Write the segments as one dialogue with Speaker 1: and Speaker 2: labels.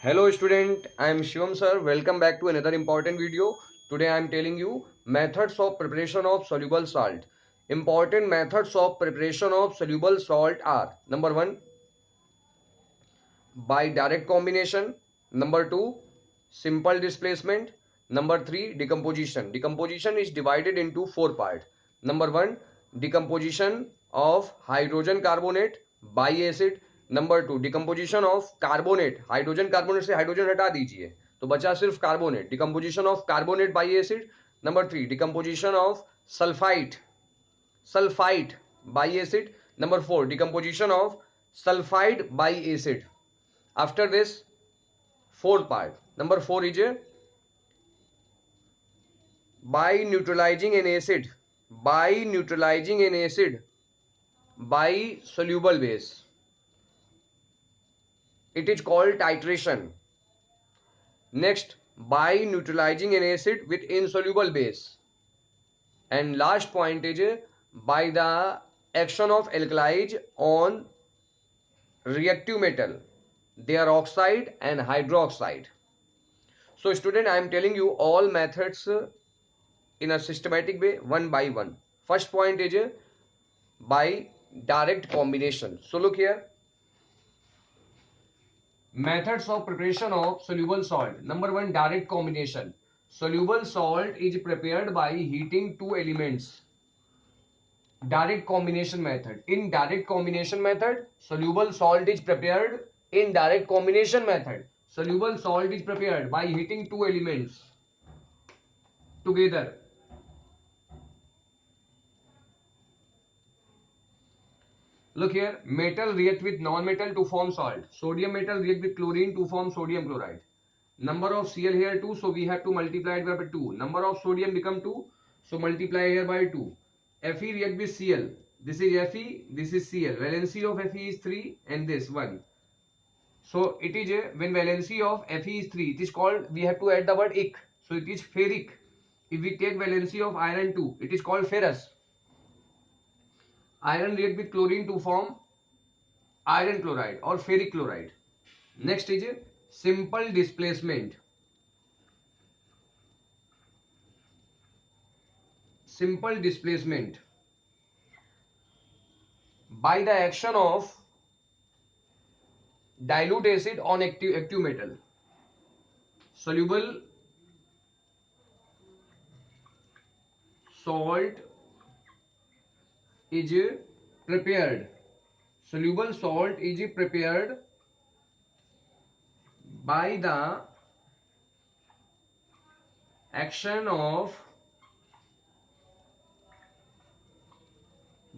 Speaker 1: Hello student, I am Shivam sir. Welcome back to another important video. Today I am telling you methods of preparation of soluble salt. Important methods of preparation of soluble salt are: number 1, by direct combination; number 2, simple displacement; number 3, decomposition. Decomposition is divided into 4 parts. Number 1, decomposition of hydrogen carbonate by acid. Number 2, decomposition of carbonate. Hydrogen carbonate से hydrogen हटा दीजिए तो बचा सिर्फ carbonate. Decomposition of carbonate by acid. Number 3, decomposition of sulphite sulphite by acid. Number 4, decomposition of sulphide by acid. After this, fourth part, number 4 is by neutralizing an acid by soluble base. It is called titration. Next, by neutralizing an acid with insoluble base. And last point is by the action of alkalis on reactive metal, their oxide and hydroxide. So student, I am telling you all methods in a systematic way, one by one. First point is by direct combination. So look here, methods of preparation of soluble salt. Number 1, direct combination. Soluble salt is prepared by heating two elements. Direct combination method. In direct combination method, soluble salt is prepared. In direct combination method, soluble salt is prepared by heating two elements together. Look here, metal react with non-metal to form salt. Sodium metal react with chlorine to form sodium chloride. Number of Cl here 2, so we have to multiply it by 2. Number of sodium become 2, so multiply here by 2. Fe react with Cl. This is Fe, this is Cl. Valency of Fe is 3 and this 1. So it is when valency of Fe is 3, it is called, we have to add the word ic. So it is ferric. If we take valency of iron 2, it is called ferrous. Iron react with chlorine to form iron chloride or ferric chloride. Next is simple displacement. Simple displacement by the action of dilute acid on active metal. Soluble salt is prepared. Soluble salt is prepared by the action of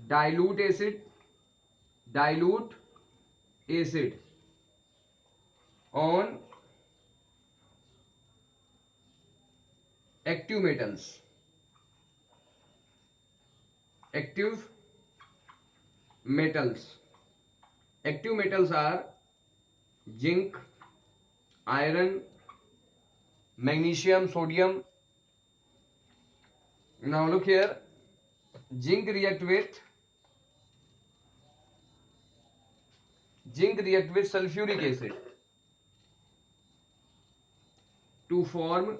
Speaker 1: dilute acid on active metals. Active metals. Active metals are zinc, iron, magnesium, sodium. Now look here, zinc react with sulfuric acid to form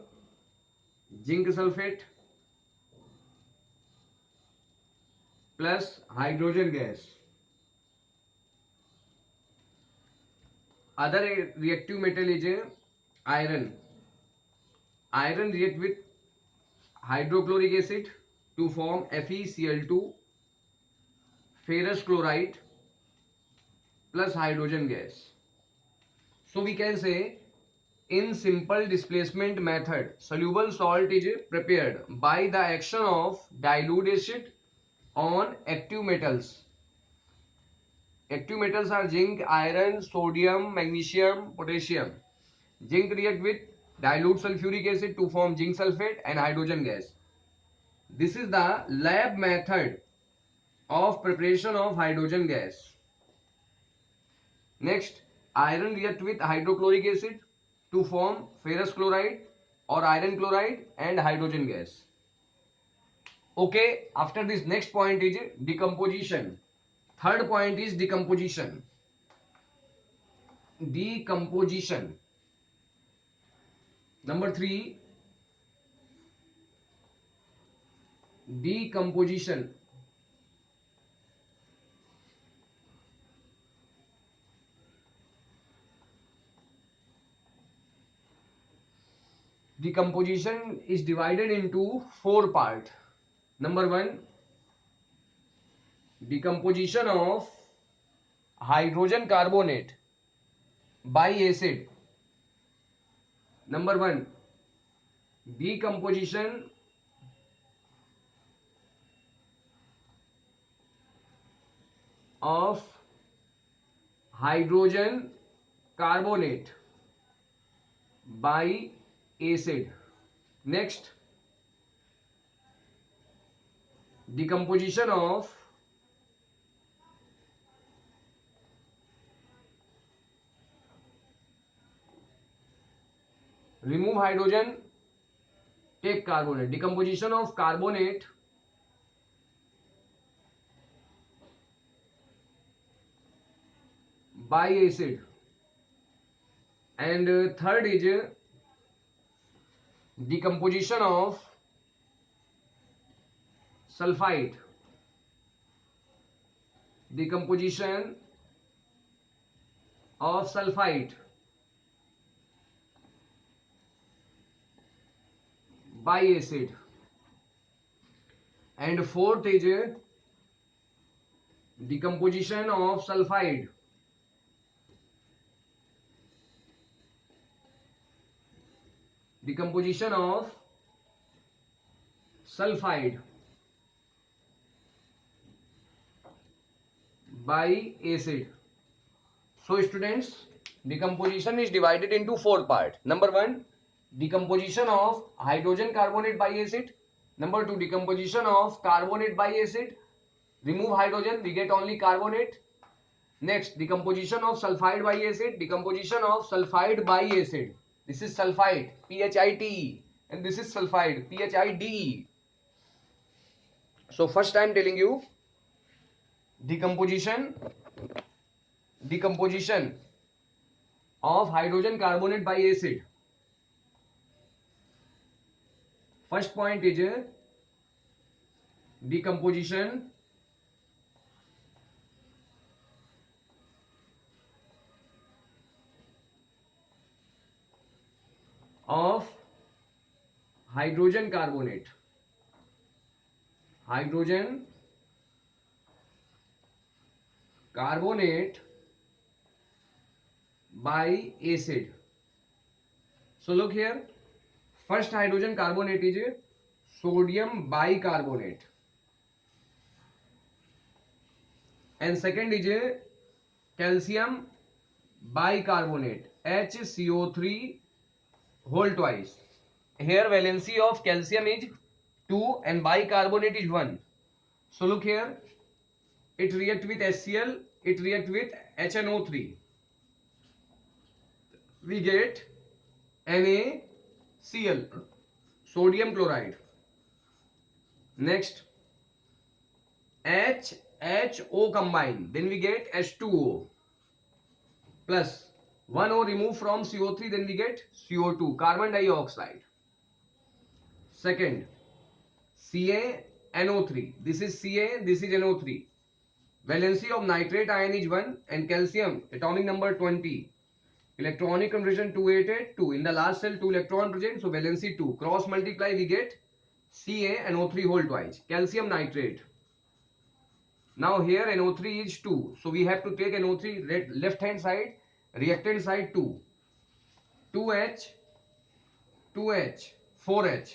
Speaker 1: zinc sulfate plus hydrogen gas. Other reactive metal is iron. Iron react with hydrochloric acid to form FeCl2, ferrous chloride plus hydrogen gas. So we can say in simple displacement method, soluble salt is prepared by the action of dilute acid on active metals. Active metals are zinc, iron, sodium, magnesium, potassium. Zinc react with dilute sulfuric acid to form zinc sulfate and hydrogen gas. This is the lab method of preparation of hydrogen gas. Next, iron react with hydrochloric acid to form ferrous chloride or iron chloride and hydrogen gas. Okay, after this next point is decomposition. Third point is decomposition. Decomposition. Number 3, decomposition. Decomposition is divided into 4 parts. Number 1, decomposition of hydrogen carbonate by acid. Number 1, decomposition of hydrogen carbonate by acid. Next, decomposition of remove hydrogen, take carbonate. Decomposition of carbonate by acid. And third is decomposition of sulfide. Decomposition of sulfide by acid. And fourth is decomposition of sulfide decomposition of sulfide by acid. So students, decomposition is divided into 4 parts. Number 1, decomposition of hydrogen carbonate by acid. Number 2, decomposition of carbonate by acid. Remove hydrogen, we get only carbonate. Next, decomposition of sulfide by acid. Decomposition of sulfide by acid. This is sulfide, PHITE, and this is sulfide, PHIDE. So first I am telling you decomposition of hydrogen carbonate by acid. First point is decomposition of hydrogen carbonate by acid. So look here, first hydrogen carbonate is sodium bicarbonate, and second is calcium bicarbonate, HCO3 whole twice. Here valency of calcium is 2 and bicarbonate is 1. So look here, it react with HCl, it react with HNO3. We get NaCl, sodium chloride. Next, HHO combine, then we get H2O plus 1 O remove from CO3, then we get CO2, carbon dioxide. Second, CaNO3, this is Ca, this is NO3. Valency of nitrate ion is 1 and calcium atomic number 20. Electronic configuration 288, 2. In the last cell 2 electron present, so valency 2. Cross multiply we get CaNO3 whole twice. Calcium nitrate. Now here NO3 is 2. So we have to take NO3 left hand side, reactant side 2. 2H, 2H, 4H.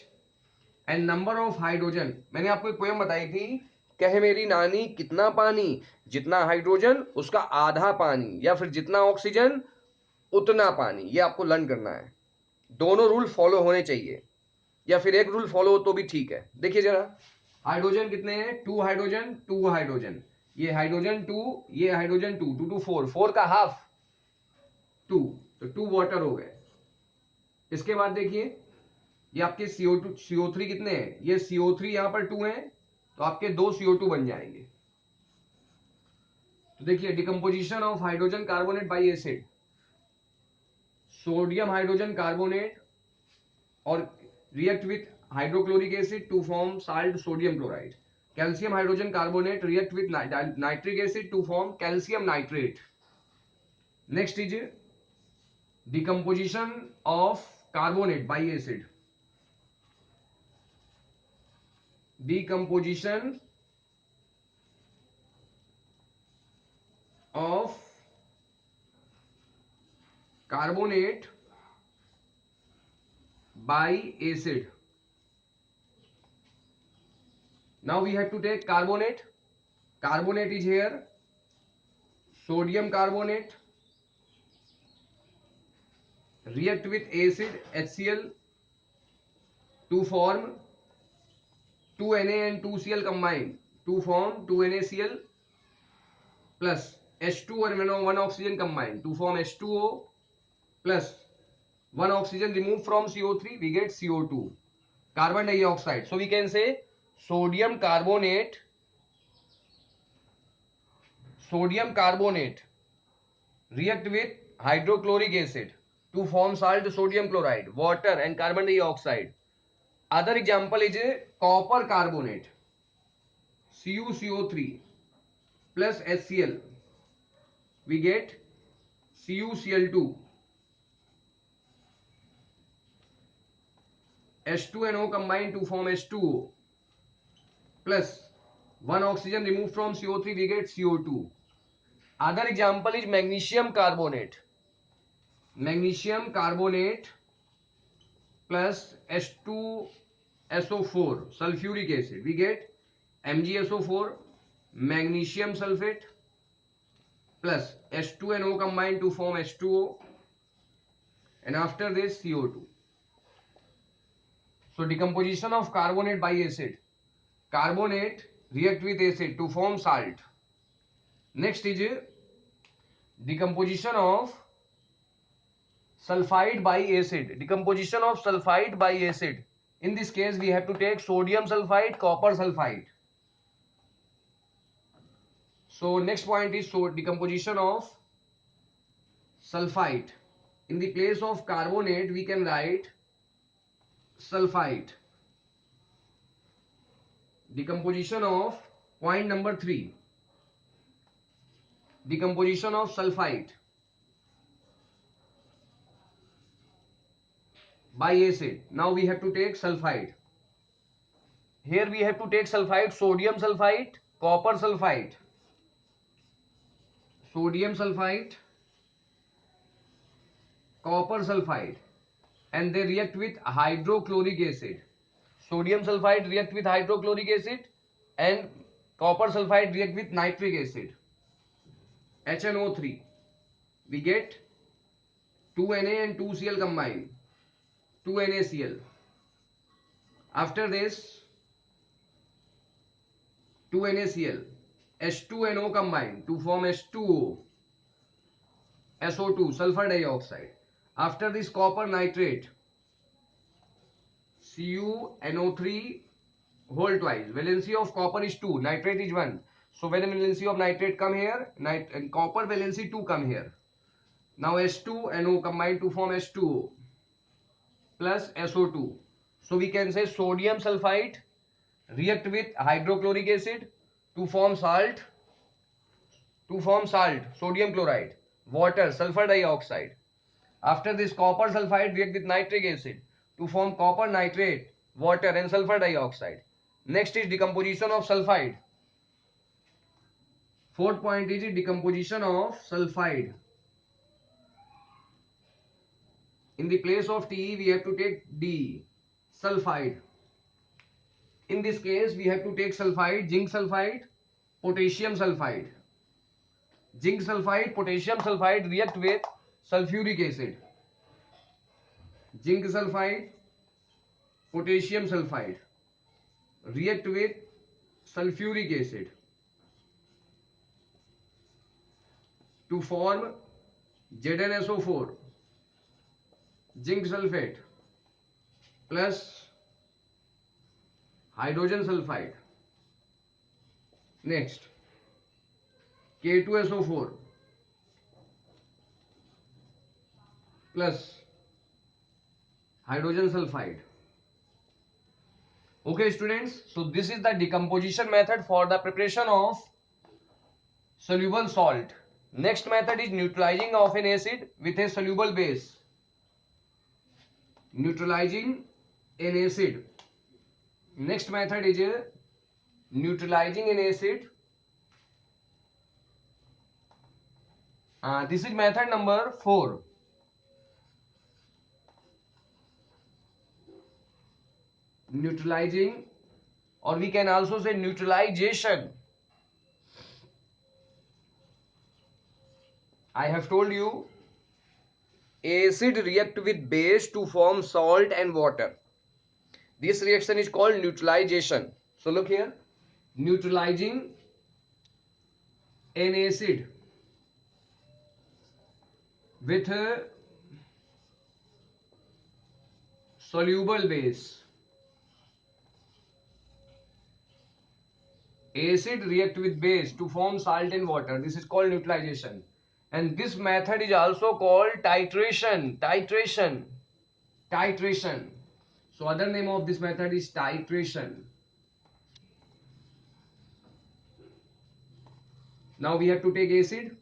Speaker 1: And number of hydrogen, मैंने आपको एक poem बताई थी, कहे मेरी नानी कितना पानी, जितना हाइड्रोजन उसका आधा पानी, या फिर जितना ऑक्सीजन उतना पानी. ये आपको लर्न करना है. दोनों रूल फॉलो होने चाहिए, या फिर एक रूल फॉलो हो तो भी ठीक है. देखिए जरा, हाइड्रोजन कितने हैं, 2 हाइड्रोजन 2 हाइड्रोजन, ये हाइड्रोजन 2, ये हाइड्रोजन 2, 2 2 4, 4 का हाफ 2, तो 2 वाटर हो गए. इसके बाद देखिए, ये आपके CO3 कितने हैं, ये CO3 यहां पर 2 हैं, तो आपके 2 CO2 बन जाएंगे. तो देखिए, decomposition of hydrogen carbonate bye acid, sodium hydrogen carbonate or react with hydrochloric acid to form salt sodium chloride. Calcium hydrogen carbonate react with nitric acid to form calcium nitrate. Next is decomposition of carbonate by acid. Decomposition of carbonate by acid. Now we have to take carbonate. Carbonate is here. Sodium carbonate react with acid HCl to form 2Na and 2Cl combined to form 2NaCl plus H2 and 1 oxygen combined to form H2O plus 1 oxygen removed from CO3, we get CO2, carbon dioxide. So we can say sodium carbonate react with hydrochloric acid to form salt sodium chloride, water and carbon dioxide. Other example is a copper carbonate, CuCO3 plus HCl, we get CuCl2, H2 and O combined to form H2O plus 1 oxygen removed from CO3, we get CO2. Other example is magnesium carbonate plus H2SO4 sulfuric acid, we get MgSO4, magnesium sulfate plus H2 and O combined to form H2O, and after this CO2. So decomposition of carbonate by acid. Carbonate react with acid to form salt. Next is decomposition of sulfide by acid. Decomposition of sulfide by acid. In this case, we have to take sodium sulfide, copper sulfide. So next point is decomposition of sulfite. In the place of carbonate, we can write sulfite. Decomposition of point number 3. Decomposition of sulfite by acid. Now we have to take sulfide. Here we have to take sulfide, sodium sulfite, copper sulfite. Sodium sulfite, copper sulfide, and they react with hydrochloric acid. Sodium sulfide react with hydrochloric acid and copper sulfide react with nitric acid. HNO3. We get 2Na and 2Cl combined, 2NaCl. After this, 2NaCl, H2 and O combined to form H2O, SO2, sulfur dioxide. After this, copper nitrate, CuNO3 whole twice. Valency of copper is 2, nitrate is 1. So when the valency of nitrate come here, and copper valency 2 come here. Now H2 and O combine to form H2O plus SO2. So we can say sodium sulfite react with hydrochloric acid to form salt, sodium chloride, water, sulfur dioxide. After this, copper sulfide react with nitric acid to form copper nitrate, water and sulfur dioxide. Next is decomposition of sulfide. Fourth point is decomposition of sulfide. In the place of Te, we have to take D, sulfide. In this case, we have to take sulfide, zinc sulfide, potassium sulfide. Zinc sulfide, potassium sulfide react with sulfuric acid. Zinc sulfide, potassium sulfide react with sulfuric acid to form ZnSO4, zinc sulfate plus hydrogen sulfide. Next, K2SO4 plus hydrogen sulfide. Okay students, so this is the decomposition method for the preparation of soluble salt. Next method is neutralizing of an acid with a soluble base. Neutralizing an acid. Next method is neutralizing an acid. This is method number 4. Neutralizing, or we can also say neutralization. I have told you acid react with base to form salt and water. This reaction is called neutralization. So look here, neutralizing an acid with a soluble base. Acid react with base to form salt and water. This is called neutralization. And this method is also called titration. Titration. So other name of this method is titration. Now we have to take acid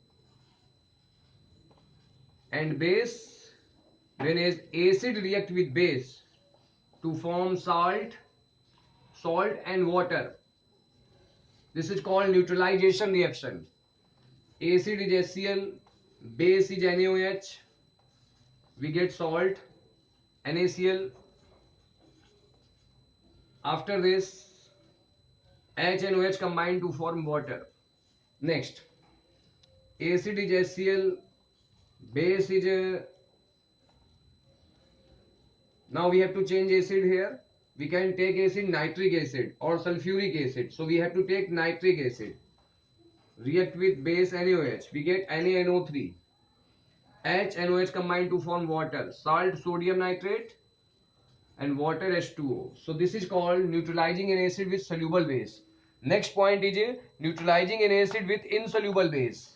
Speaker 1: and base. When acid react with base to form salt and water, this is called neutralization reaction. Acid is HCl, base is NaOH, we get salt, NaCl. After this, H and OH combine to form water. Next, acid is HCl, base is now we have to change acid here. We can take acid nitric acid or sulfuric acid. So we have to take nitric acid. React with base NaOH. We get NaNO3. H and OH combine to form water. Salt, sodium nitrate, and water H2O. So this is called neutralizing an acid with soluble base. Next point is neutralizing an acid with insoluble base.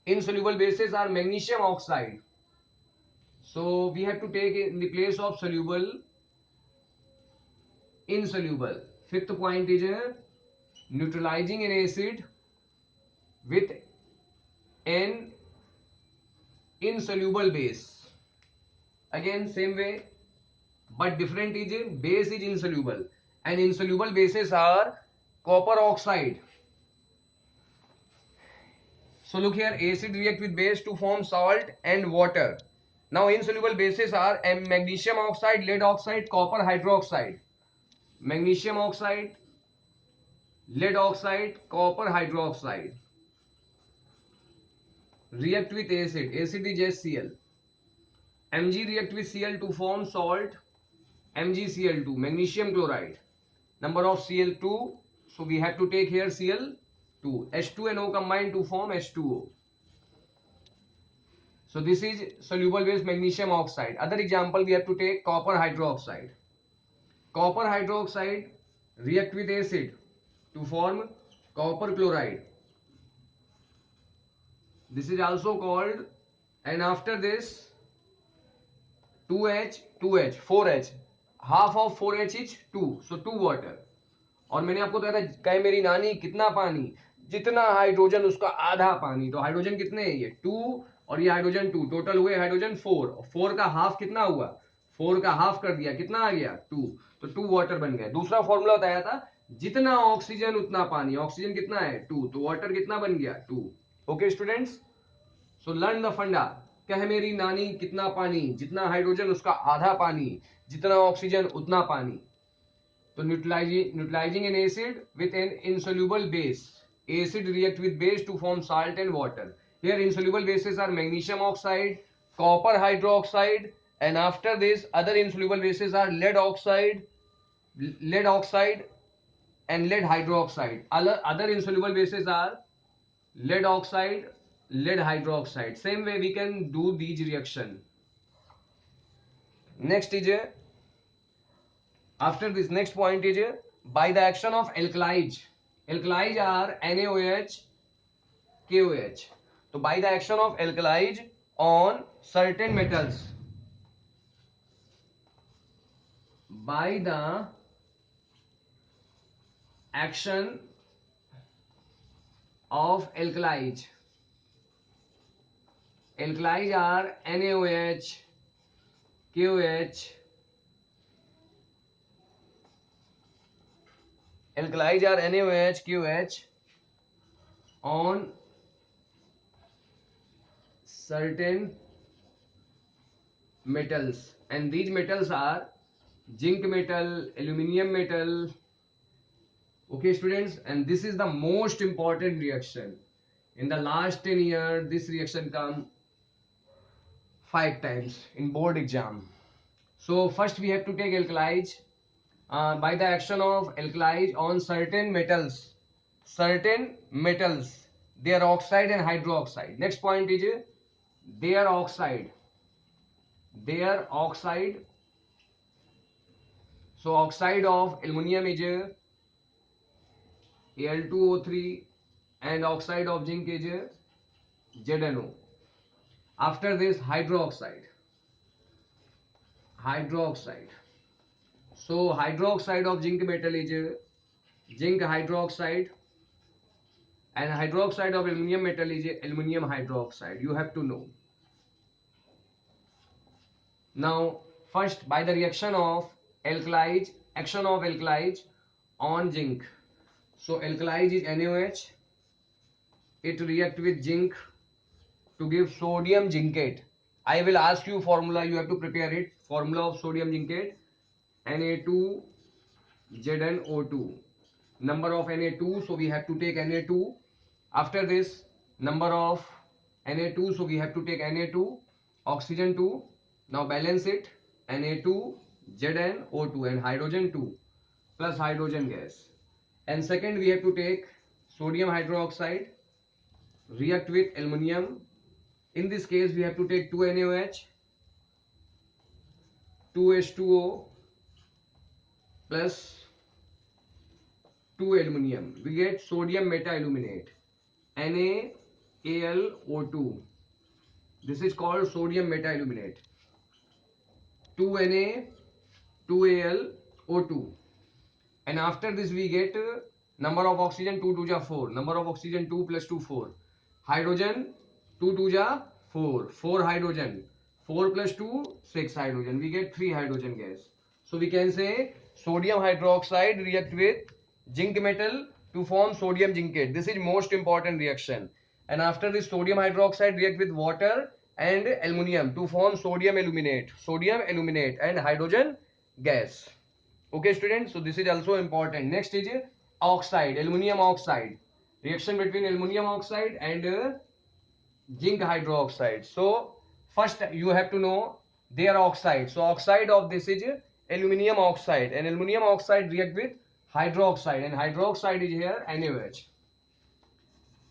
Speaker 1: Insoluble bases are magnesium oxide. So we have to take in the place of soluble, insoluble. Fifth point is neutralizing an acid with an insoluble base. Again same way, but different is base is insoluble, and insoluble bases are copper oxide. So look here, acid react with base to form salt and water. Now insoluble bases are magnesium oxide, lead oxide, copper hydroxide. Magnesium oxide, lead oxide, copper hydroxide. React with acid. Acid is HCl. Mg react with Cl to form salt, MgCl2, magnesium chloride. Number of Cl2, so we have to take here Cl2. H2 and O combine to form H2O. So this is soluble base magnesium oxide. Other example we have to take copper hydroxide. Copper hydroxide react with acid to form copper chloride. This is also called, and after this 2H, 2H, 4H. Half of 4H is 2. So 2 water. और मैंने आपको बताया था, कहे मेरी नानी कितना पानी, जितना हाइड्रोजन उसका आधा पानी. तो हाइड्रोजन कितने हैं, ये 2 और ये हाइड्रोजन 2, टोटल हुए हाइड्रोजन 4. 4 का हाफ कितना हुआ, 4 का हाफ कर दिया, कितना आ गया 2. तो 2 वाटर बन गया. दूसरा फॉर्मूला बताया था, जितना ऑक्सीजन उतना पानी. ऑक्सीजन कितना है 2, तो वाटर कितना बन गया 2. Okay students, so learn the फंडा. कहे मेरी नानी कितना पानी, जितना हाइड्रोजन उसका आधा पानी, जितना ऑक्सीजन उतना पानी. तो neutralizing an acid with an insoluble base. Acid react with base to form salt and water. Here insoluble bases are magnesium oxide, copper hydroxide, and after this other insoluble bases are lead oxide and lead hydroxide. Other insoluble bases are lead oxide, lead hydroxide. Same way we can do these reaction. Next is after this, next point is by the action of alkalis. Alkalis are NaOH, KOH. So by the action of alkalis on certain metals, by the action of alkalis. Alkalis are NaOH, KOH. Alkalis are NaOH, KOH on certain metals, and these metals are zinc metal, aluminum metal. Okay, students, and this is the most important reaction. In the last 10 years, this reaction come 5 times in board exam. So first we have to take alkalis by the action of alkalis on certain metals, their oxide and hydroxide. Next point is their oxide. So oxide of aluminum is Al2O3 and oxide of zinc is ZNO. After this, hydroxide. So hydroxide of zinc metal is zinc hydroxide, and hydroxide of aluminum metal is aluminum hydroxide. You have to know. Now, first by the reaction of alkalis on zinc. So alkalis is NaOH. It react with zinc to give sodium zincate. I will ask you formula. You have to prepare it. Formula of sodium zincate: Na2ZnO2. Number of Na2, so we have to take Na2. After this, number of Na2, so we have to take Na2, oxygen 2. Now balance it, Na2, ZnO2 and hydrogen 2 plus hydrogen gas. And second, we have to take sodium hydroxide, react with aluminum. In this case, we have to take 2 NaOH, 2H2O plus 2 aluminum. We get sodium meta-aluminate, NaAlO2. This is called sodium meta-aluminate. 2Na, 2AlO2. And after this we get number of oxygen 2 2 ja 4. Number of oxygen 2 plus 2 4. Hydrogen 2 2 ja 4. 4 hydrogen. 4 plus 2 6 hydrogen. We get 3 hydrogen gas. So we can say sodium hydroxide react with zinc metal to form sodium zincate. This is most important reaction. And after this sodium hydroxide react with water and aluminum to form sodium aluminate and hydrogen gas. Okay, students, so this is also important. Next is oxide, aluminum oxide. Reaction between aluminum oxide and zinc hydroxide. So first you have to know their oxide. So oxide of this is aluminum oxide, and aluminum oxide react with hydroxide, and hydroxide is here NaOH.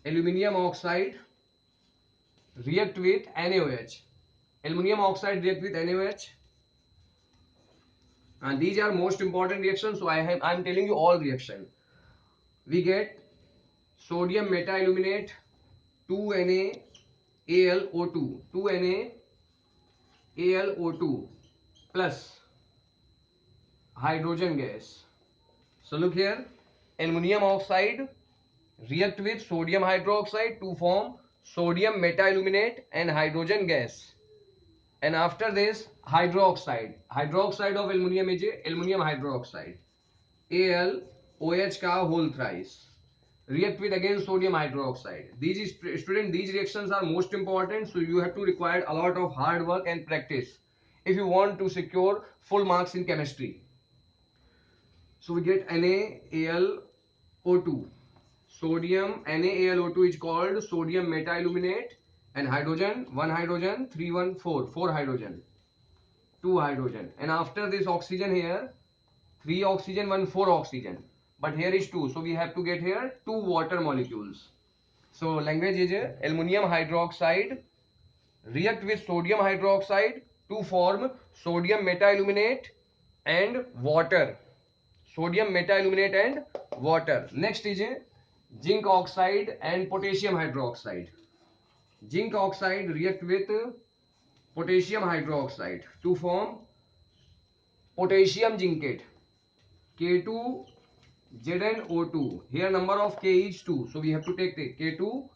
Speaker 1: Aluminum oxide react with NaOH. Aluminum oxide react with NaOH, and these are most important reactions. So I'm telling you all reaction. We get sodium meta-aluminate 2NaAlO2, 2NaAlO2 plus hydrogen gas. So look here, aluminum oxide react with sodium hydroxide to form sodium meta-aluminate and hydrogen gas. And after this, hydroxide of aluminum is aluminum hydroxide, AlOH का whole thrice, react with again sodium hydroxide. These reactions are most important, so you have to require a lot of hard work and practice if you want to secure full marks in chemistry. So we get NaAlO2. NaAlO2 is called sodium meta-aluminate, and hydrogen, 1 hydrogen, 3 1 4, 4 hydrogen, 2 hydrogen. And after this oxygen here, 3 oxygen, 1 4 oxygen. But here is 2. So we have to get here 2 water molecules. So language is aluminum hydroxide react with sodium hydroxide to form sodium meta-aluminate and water. Sodium meta-aluminate and water. Next is zinc oxide and potassium hydroxide. Zinc oxide react with potassium hydroxide to form potassium zincate, K2 ZnO2. Here number of K is 2, so we have to take the K2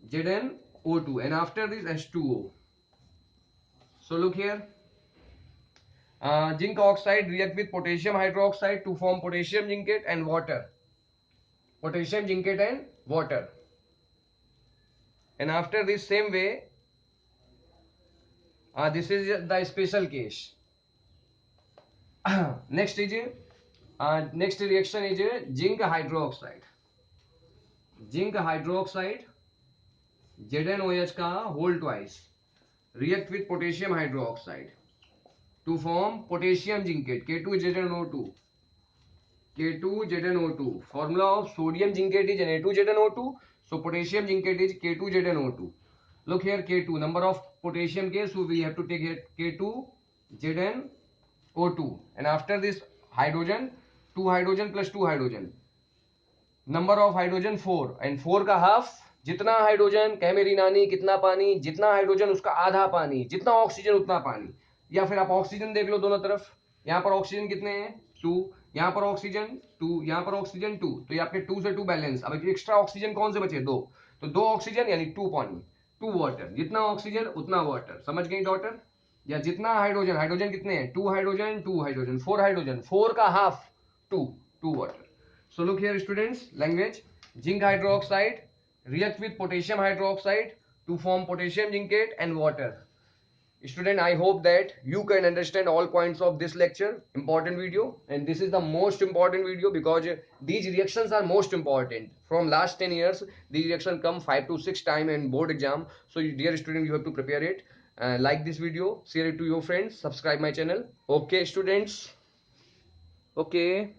Speaker 1: ZnO2, and after this H2O. So look here, zinc oxide react with potassium hydroxide to form potassium zincate and water. Potassium zincate and water. And after this same way, this is the special case. Next is next reaction is zinc hydroxide. Zinc hydroxide ZnOH का whole twice react with potassium hydroxide to form potassium zincate K2ZnO2. K2ZnO2. Formula of sodium zincate is Na2ZnO2. So potassium zincate is K2ZnO2. Look here, K2 number of potassium K, so we have to take here K2ZnO2, and after this hydrogen, 2 hydrogen plus 2 hydrogen, number of hydrogen 4, and 4 का half, जितना hydrogen कह मेरी नानी कितना पानी, जितना hydrogen उसका आधा पानी, जितना ऑक्सीजन उतना पानी. या फिर आप ऑक्सीजन देख लो दोनों तरफ, यहाँ पर ऑक्सीजन कितने हैं 2, यहाँ पर ऑक्सीजन 2, यहाँ पर ऑक्सीजन 2, तो ये आपके 2 से 2 बैलेंस. अब एक्स्ट्रा ऑक्सीजन कौन से बचे 2, तो 2 ऑक्सीजन यानी 2 पानी, 2 वाटर, जितना ऑक्सीजन उतना वाटर. समझ गई डॉटर? या जितना हाइड्रोजन, हाइड्रोजन कितने हैं 2 हाइड्रोजन 2 हाइड्रोजन 4 हाइड्रोजन, 4 का half 2, 2 water. So look here students, language, zinc hydroxide react with potassium hydroxide to form potassium zincate and water. Student, I hope that you can understand all points of this lecture. Important video, and this is the most important video because these reactions are most important. From last 10 years, these reactions come 5 to 6 times in board exam. So dear student, you have to prepare it. Like this video, share it to your friends, subscribe my channel. Okay students. Okay.